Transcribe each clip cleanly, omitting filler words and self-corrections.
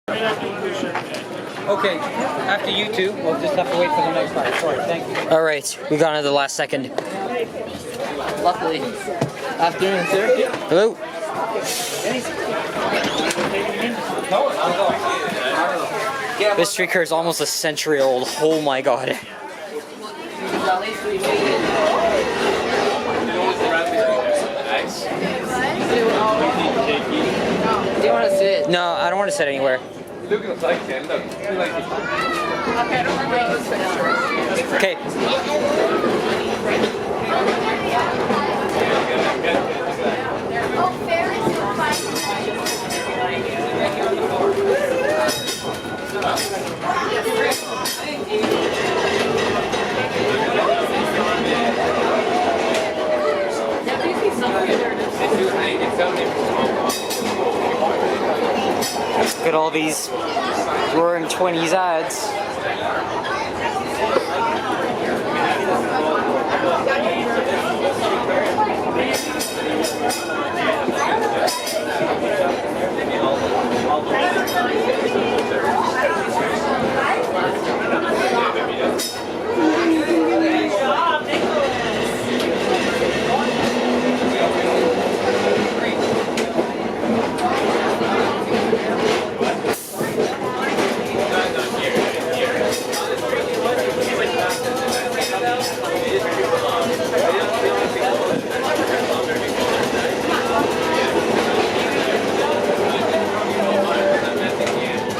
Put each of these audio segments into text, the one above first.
Okay, after you two, we'll just have to wait for the next part. Sorry, thank you. Alright, we got into the last second. Luckily. Afternoon, sir. Hello? This streetcar is almost a century old. Oh my god. At least we made it. Do you want to sit? No, I don't want to sit anywhere. Okay. Look at all these roaring 20s ads.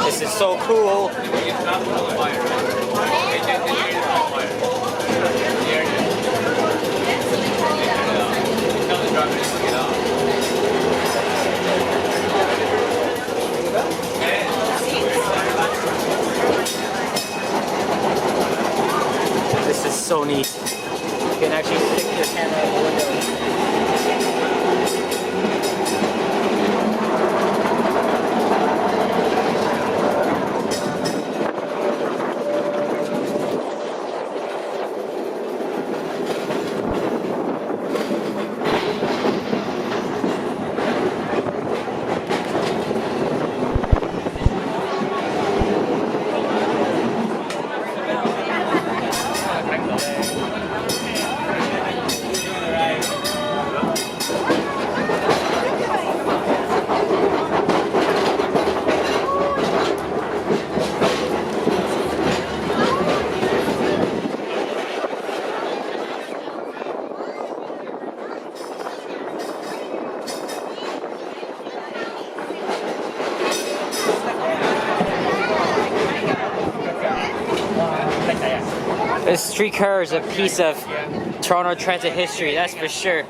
This is so cool. This is so neat. You can actually stick your camera in the window. This streetcar is a piece of Toronto transit history, that's for sure.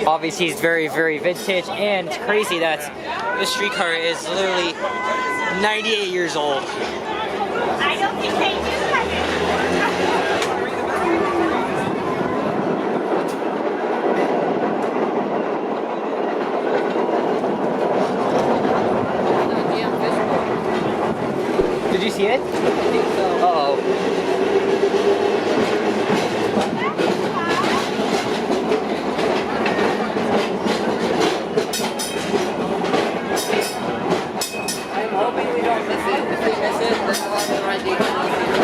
Obviously, it's very, very vintage, and it's crazy that this streetcar is literally 98 years old. I don't think they do have Did you see it? Uh-oh. I'm hoping we don't miss it. If we miss it, then we'll have the right date.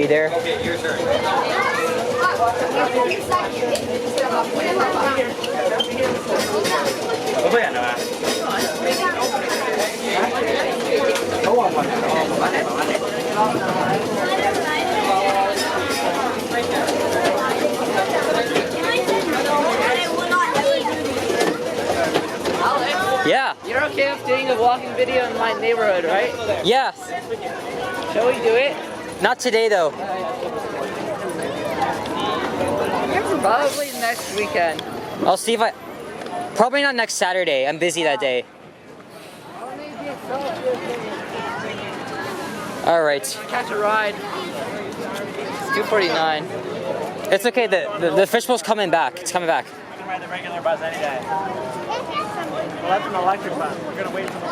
everybody there. Okay, your turn. Yeah. You're okay with doing a walking video in my neighborhood, right? Yeah. Shall we do it? Not today though. Probably next weekend. I'll see if I. Probably not next Saturday. I'm busy that day. All right. Catch a ride. It's 2:49. It's okay. The fishbowl's coming back. It's coming back. We can ride the regular bus any day. Well, that's an electric bus. We're gonna wait for the